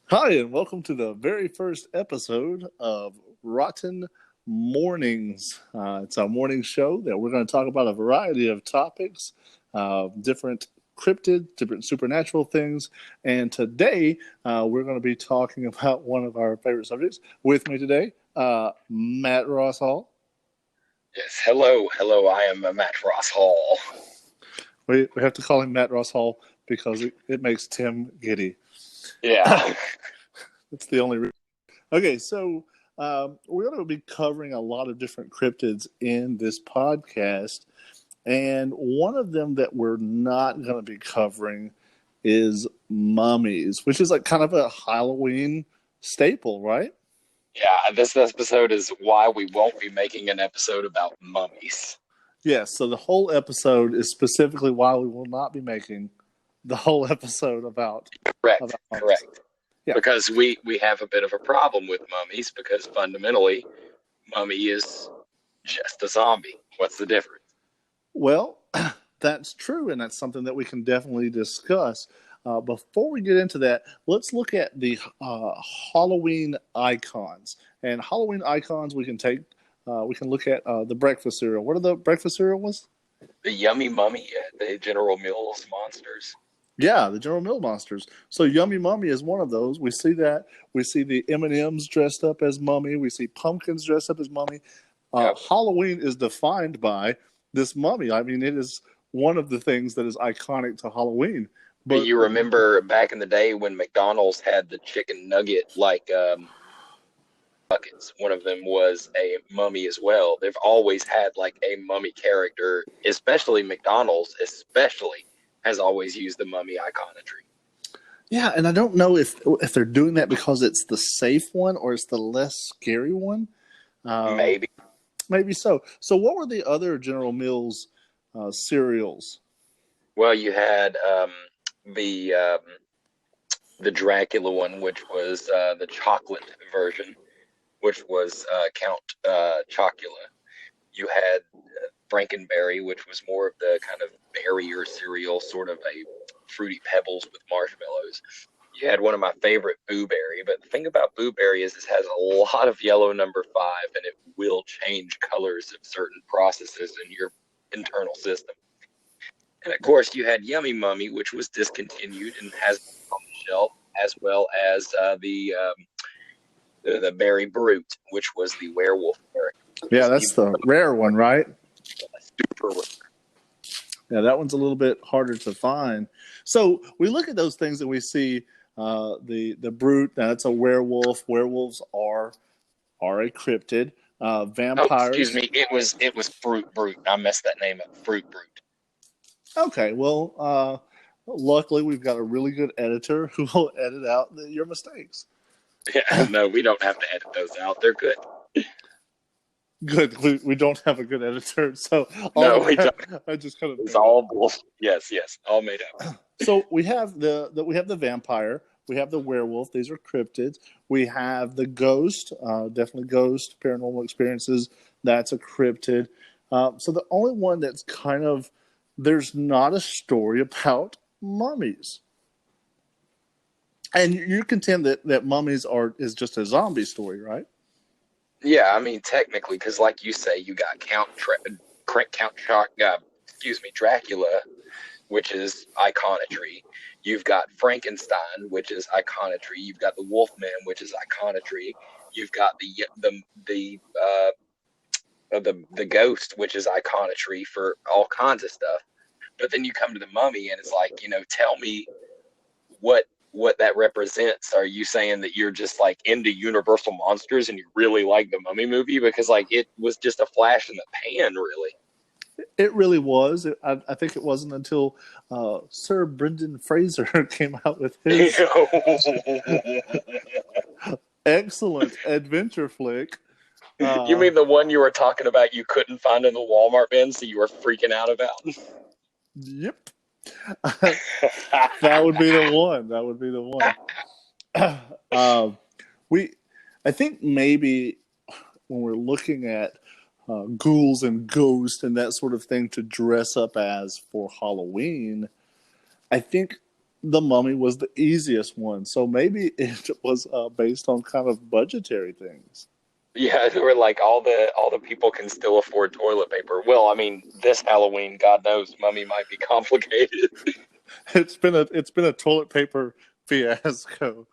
Hi, and welcome to the very first episode of ROTN Mournings. It's our morning show that we're going to talk about a variety of topics, different cryptid, different supernatural things. And today, we're going to be talking about one of our favorite subjects. With me today, Matt Ross Hall. Yes, hello. I am Matt Ross Hall. We have to call him Matt Ross Hall because it makes Tim giddy. Yeah, That's the only reason. Okay, so we're going to be covering a lot of different cryptids in this podcast. And one of them that we're not going to be covering is mummies, which is like kind of a Halloween staple, right? yeah. This episode is why we won't be making an episode about mummies. Yes, so the whole episode is specifically why we will not be making the whole episode about mummies. Correct. Yeah. Because we have a bit of a problem with mummies because fundamentally, mummy is just a zombie. What's the difference? Well, that's true, and that's something that we can definitely discuss. Before we get into that, let's look at the Halloween icons. And Halloween icons, we can look at the breakfast cereal. What are the breakfast cereal was? The Yummy Mummy at the General Mills Monsters. Yeah, the General Mills monsters. So Yummy Mummy is one of those. We see that. We see the M&Ms dressed up as mummy. We see pumpkins dressed up as mummy. Yep. Halloween is defined by this mummy. I mean, it is one of the things that is iconic to Halloween. But you remember back in the day when McDonald's had the chicken nugget buckets. One of them was a mummy as well. They've always had like a mummy character, especially McDonald's, has always used the mummy iconography. Yeah, and I don't know if they're doing that because it's the safe one or it's the less scary one. Maybe so. So, what were the other General Mills cereals? Well, you had the Dracula one, which was the chocolate version, which was Count Chocula. You had Frankenberry, which was more of the kind of berrier cereal, sort of a fruity pebbles with marshmallows. You had one of my favorite, Boo Berry, but the thing about Boo Berry is it has a lot of yellow number 5, and it will change colors of certain processes in your internal system. And of course, you had Yummy Mummy, which was discontinued and has on the shelf, as well as the Berry Brute, which was the werewolf berry. Yeah, that's the rare one, right? Super rare. Yeah, that one's a little bit harder to find. So we look at those things and we see the brute. That's a werewolf. Werewolves are a cryptid. Vampires. Oh, excuse me. It was Fruit Brute. I messed that name up. Fruit Brute. Okay, well, luckily we've got a really good editor who will edit out your mistakes. Yeah, no, we don't have to edit those out. They're good. Good. We don't have a good editor, so no, we don't. I just kind of. It's all bullshit. Yes, all made up. So we have the vampire. We have the werewolf. These are cryptids. We have the ghost. Definitely ghost. Paranormal experiences. That's a cryptid. So the only one that's kind of there's not a story about mummies. And you contend that mummies is just a zombie story, right? Yeah, I mean technically, because like you say, you got Dracula, which is iconography. You've got Frankenstein, which is iconography. You've got the Wolfman, which is iconography. You've got the ghost, which is iconography for all kinds of stuff. But then you come to the mummy, and it's like, tell me what that represents. Are you saying that you're just like into Universal monsters and you really like the Mummy movie? Because like it was just a flash in the pan, really. It really was. I think it wasn't until Sir Brendan Fraser came out with his excellent adventure flick. You mean the one you were talking about you couldn't find in the Walmart bin, so you were freaking out about? Yep. That would be the one. That would be the one. I think maybe when we're looking at ghouls and ghosts and that sort of thing to dress up as for Halloween, I think The Mummy was the easiest one, so maybe it was based on kind of budgetary things. Yeah, they were like all the people can still afford toilet paper. Well, I mean, this Halloween, God knows, Mummy might be complicated. It's been a toilet paper fiasco.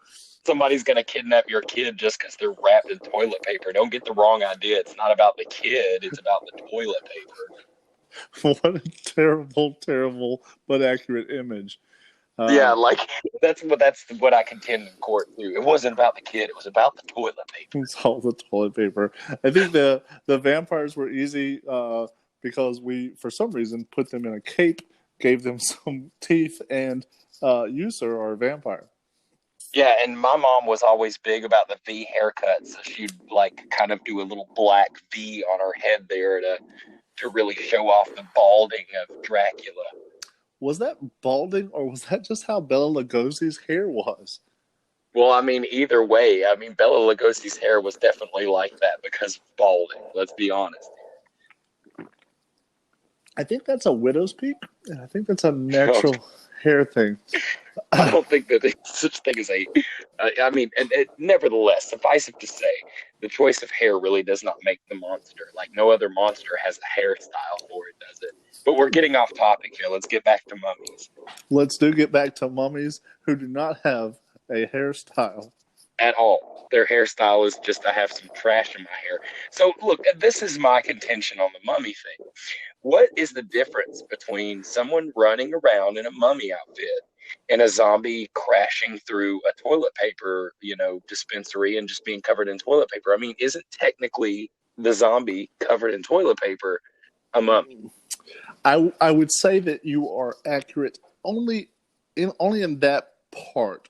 Somebody's gonna kidnap your kid just because they're wrapped in toilet paper. Don't get the wrong idea. It's not about the kid. It's about the toilet paper. What a terrible, terrible but accurate image. Yeah, Uh, like that's what I contend in court too. It wasn't about the kid. It was about the toilet paper. it's all the toilet paper. I think the vampires were easy because we, for some reason, put them in a cape, gave them some teeth, and you, sir, are a vampire. Yeah, and my mom was always big about the V haircut, so she'd like kind of do a little black V on her head there to really show off the balding of Dracula. Was that balding, or was that just how Bela Lugosi's hair was? Well, I mean, either way, I mean, Bela Lugosi's hair was definitely like that because of balding. Let's be honest. I think that's a widow's peak, and I think that's a natural hair thing. I don't think that there's such thing as a. I mean, nevertheless, suffice it to say, the choice of hair really does not make the monster. Like no other monster has a hairstyle for it, does it? But we're getting off topic here. Let's get back to mummies. Let's get back to mummies who do not have a hairstyle. At all. Their hairstyle is just, I have some trash in my hair. So, look, this is my contention on the mummy thing. What is the difference between someone running around in a mummy outfit and a zombie crashing through a toilet paper, dispensary and just being covered in toilet paper? I mean, isn't technically the zombie covered in toilet paper a mummy? I would say that you are accurate only in that part.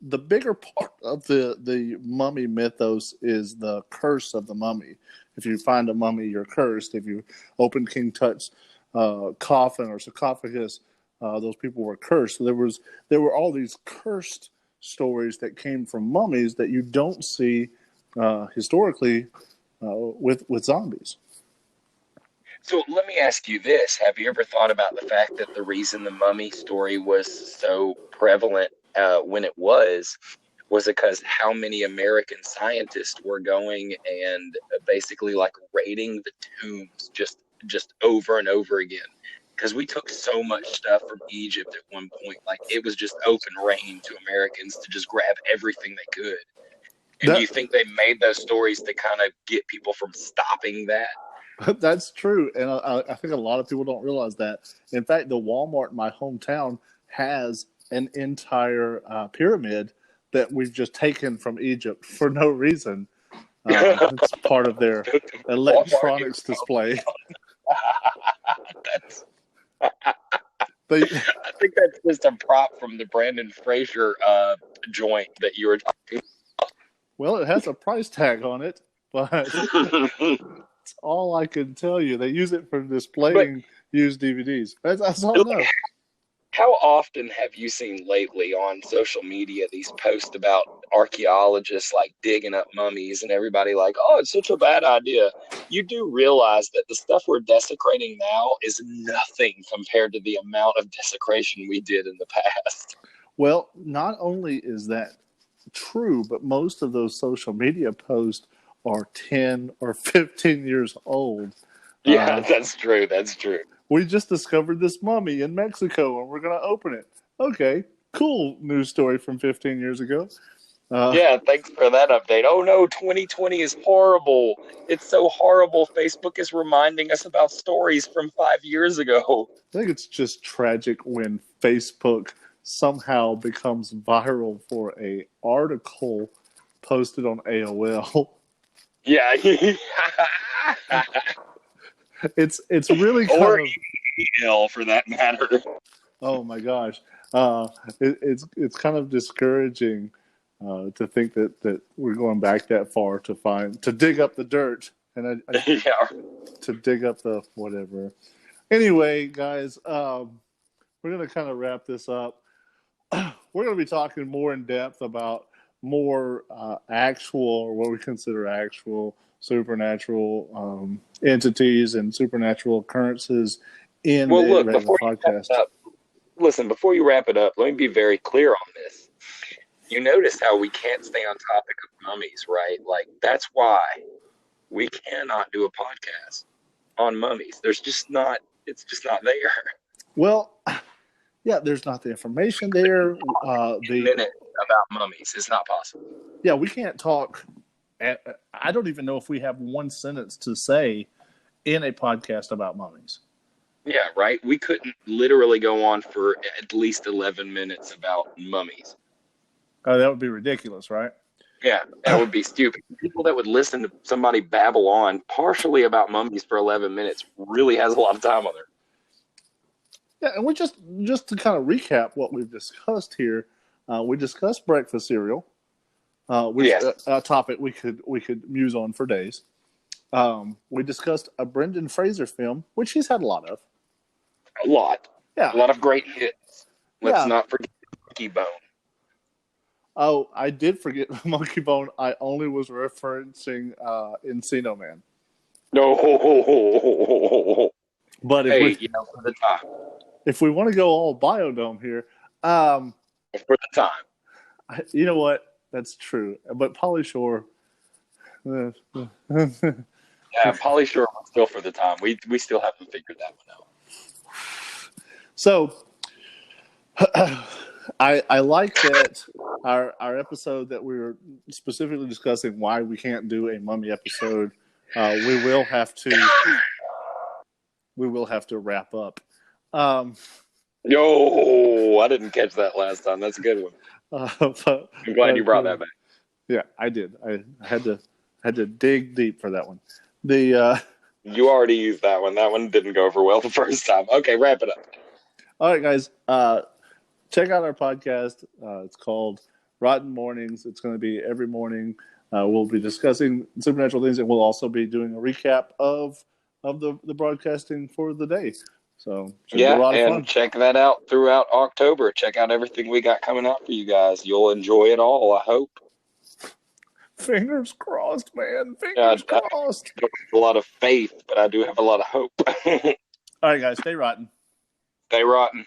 The bigger part of the mummy mythos is the curse of the mummy. If you find a mummy, you're cursed. If you open King Tut's coffin or sarcophagus, those people were cursed. So there were all these cursed stories that came from mummies that you don't see historically with zombies. So let me ask you this. Have you ever thought about the fact that the reason the mummy story was so prevalent when it was because how many American scientists were going and basically like raiding the tombs just over and over again? Because we took so much stuff from Egypt at one point. Like it was just open reign to Americans to just grab everything they could. And do you think they made those stories to kind of get people from stopping that? That's true, and I think a lot of people don't realize that. In fact, the Walmart in my hometown has an entire pyramid that we've just taken from Egypt for no reason. It's part of their electronics display. I think that's just a prop from the Brandon Fraser joint that you were talking about. Well, it has a price tag on it, but that's all I can tell you. They use it for displaying used DVDs. That's all I know. How often have you seen lately on social media these posts about archaeologists like digging up mummies and everybody like, oh, it's such a bad idea? You do realize that the stuff we're desecrating now is nothing compared to the amount of desecration we did in the past. Well, not only is that true, but most of those social media posts are 10 or 15 years old. Yeah, that's true. That's true. We just discovered this mummy in Mexico and we're going to open it. Okay, cool news story from 15 years ago. Yeah, thanks for that update. Oh no, 2020 is horrible. It's so horrible. Facebook is reminding us about stories from 5 years ago. I think it's just tragic when Facebook somehow becomes viral for a article posted on AOL. Yeah. It's really kind or of email for that matter. Oh my gosh, it's kind of discouraging to think that we're going back that far to dig up the dirt and to dig up the whatever. Anyway, guys, we're going to kind of wrap this up. We're going to be talking more in depth about more actual, or what we consider actual supernatural entities and supernatural occurrences in the before podcast. listen, before you wrap it up, let me be very clear on this. You notice how we can't stay on topic of mummies, right? Like, that's why we cannot do a podcast on mummies. It's just not there. Well, yeah, there's not the information there. A minute about mummies. It's not possible. Yeah, we can't talk. I don't even know if we have one sentence to say in a podcast about mummies. Yeah, right? We couldn't literally go on for at least 11 minutes about mummies. Oh, that would be ridiculous, right? Yeah, that would be stupid. People that would listen to somebody babble on partially about mummies for 11 minutes really has a lot of time on there. Yeah, and we just to kind of recap what we've discussed here, we discussed breakfast cereal, which Yes. a topic we could muse on for days. We discussed a Brendan Fraser film, which he's had a lot of. A lot. Yeah. A lot of great hits. Let's Yeah. not forget Monkey Bone. Oh, I did forget Monkey Bone. I only was referencing Encino Man. No. But for the time. If we want to go all Biodome here, For the time. you know what? That's true. But Pauly Shore. Yeah, Pauly Shore was still for the time. We still haven't figured that one out. So I like that our episode that we were specifically discussing why we can't do a mummy episode. We will have to wrap up. Yo, I didn't catch that last time. That's a good one. I'm glad you brought that back. Yeah, I did. I had to dig deep for that one. You already used that one. That one didn't go over well the first time. Okay, wrap it up. All right, guys. Check out our podcast. It's called ROTN Mournings. It's going to be every morning. We'll be discussing supernatural things, and we'll also be doing a recap of the broadcasting for the day. So yeah, and check that out throughout October. Check out everything we got coming out for you guys. You'll enjoy it all, I hope. Fingers crossed, man. Fingers crossed. I don't have a lot of faith, but I do have a lot of hope. All right, guys. Stay rotten. Stay rotten.